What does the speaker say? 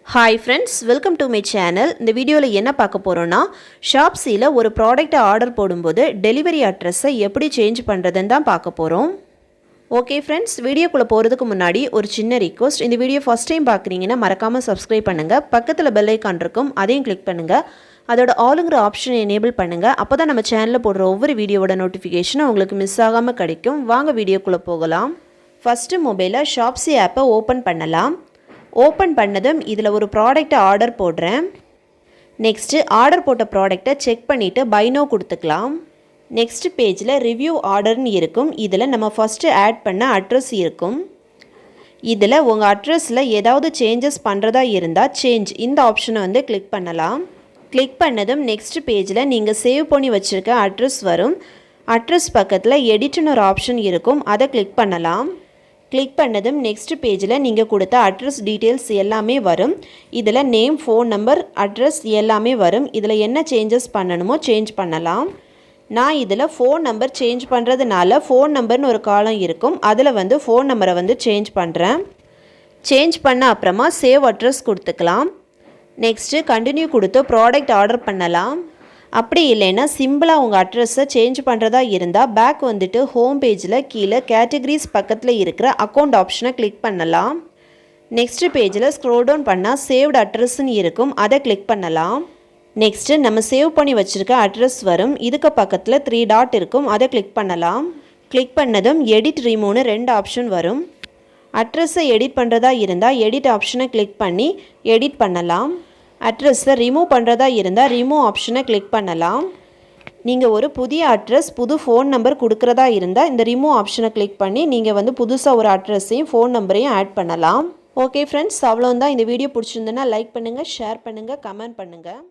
Hi friends, welcome to my channel. இந்த வீடியோல என்ன பார்க்க போறோம்னா Shopseeல ஒரு ப்ராடக்ட் ஆர்டர் போடும்போது டெலிவரி அட்ரஸை எப்படி சேஞ்ச் பண்றதுன்னு தான் பார்க்க போறோம். ஓகே फ्रेंड्स, வீடியோக்குள்ள போறதுக்கு முன்னாடி ஒரு சின்ன ரிக்வெஸ்ட். இந்த வீடியோ ஃபர்ஸ்ட் டைம் பார்க்கறீங்கன்னா மறக்காம Subscribe பண்ணுங்க. பக்கத்துல பெல் ஐகான் இருக்கும், அதையும் கிளிக் பண்ணுங்க. அதோட ஆல்ங்கிற ஆப்ஷனை எனேபிள் பண்ணுங்க. அப்பதான் நம்ம சேனல்ல போடுற ஒவ்வொரு வீடியோவோட நோட்டிஃபிகேஷன் உங்களுக்கு மிஸ் ஆகாம கிடைக்கும். வாங்க வீடியோக்குள்ள போகலாம். ஃபர்ஸ்ட் மொபைல்ல Shopsee ஆப்பை ஓபன் பண்ணலாம். ஓப்பன் பண்ணதும் இதில் ஒரு ப்ராடக்ட்டை ஆர்டர் போடுறேன். நெக்ஸ்ட்டு ஆர்டர் போட்ட ப்ராடக்ட்டை செக் பண்ணிவிட்டு பை நோ கொடுத்துக்கலாம். நெக்ஸ்ட் பேஜில் ரிவ்யூ ஆர்டர்னு இருக்கும். இதில் நம்ம ஃபஸ்ட்டு ஆட் பண்ண அட்ரஸ் இருக்கும். இதில் உங்கள் அட்ரஸில் ஏதாவது சேஞ்சஸ் பண்ணுறதா இருந்தால் சேஞ்ச் இந்த ஆப்ஷனை கிளிக் பண்ணலாம். கிளிக் பண்ணதும் நெக்ஸ்ட் பேஜில் நீங்கள் சேவ் பண்ணி வச்சுருக்க அட்ரஸ் வரும். அட்ரஸ் பக்கத்தில் எடிட்னு ஒரு ஆப்ஷன் இருக்கும், அதை கிளிக் பண்ணலாம். கிளிக் பண்ணதும் நெக்ஸ்ட் பேஜில் நீங்கள் கொடுத்த அட்ரஸ் டீட்டெயில்ஸ் எல்லாமே வரும். இதில் நேம், ஃபோன் நம்பர், அட்ரஸ் எல்லாமே வரும். இதில் என்ன சேஞ்சஸ் பண்ணணுமோ சேஞ்ச் பண்ணலாம். நான் இதில் ஃபோன் நம்பர் சேஞ்ச் பண்ணுறதுனால ஃபோன் நம்பர்னு ஒரு காலம் இருக்கும், அதில் ஃபோன் நம்பரை சேஞ்ச் பண்ணுறேன். சேஞ்ச் பண்ண அப்புறமா சேவ் அட்ரஸ் கொடுத்துக்கலாம். நெக்ஸ்ட்டு கண்டினியூ கொடுத்து ப்ராடக்ட் ஆர்டர் பண்ணலாம். அப்படி இல்லைன்னா சிம்பிளாக உங்கள் அட்ரஸை சேஞ்ச் பண்ணுறதா இருந்தால் பேக் ஹோம் பேஜில் கீழே கேட்டகரிஸ் பக்கத்தில் இருக்கிற அக்கௌண்ட் ஆப்ஷனை கிளிக் பண்ணலாம். நெக்ஸ்ட் பேஜில் ஸ்க்ரோல் டவுன் பண்ணால் சேவ்டு அட்ரஸ்ன்னு இருக்கும், அதை கிளிக் பண்ணலாம். நெக்ஸ்ட்டு நம்ம சேவ் பண்ணி வச்சுருக்க அட்ரஸ் வரும். இதுக்கு பக்கத்தில் 3 டாட் இருக்கும், அதை கிளிக் பண்ணலாம். கிளிக் பண்ணதும் எடிட் ரிமூவ்னு 2 ஆப்ஷன் வரும். அட்ரஸை எடிட் பண்ணுறதா இருந்தால் எடிட் ஆப்ஷனை கிளிக் பண்ணி எடிட் பண்ணலாம். அட்ரஸை ரிமூவ் பண்ணுறதா இருந்தால் ரிமூவ் ஆப்ஷனை கிளிக் பண்ணலாம். நீங்கள் ஒரு புதிய அட்ரஸ், புது ஃபோன் நம்பர் கொடுக்குறதா இருந்தால் இந்த ரிமூவ் ஆப்ஷனை கிளிக் பண்ணி நீங்கள் புதுசாக ஒரு அட்ரஸையும் ஃபோன் நம்பரையும் ஆட் பண்ணலாம். ஓகே ஃப்ரெண்ட்ஸ், அவ்வளோதான். இந்த வீடியோ பிடிச்சிருந்ததுன்னா லைக் பண்ணுங்கள், ஷேர் பண்ணுங்கள், கமெண்ட் பண்ணுங்கள்.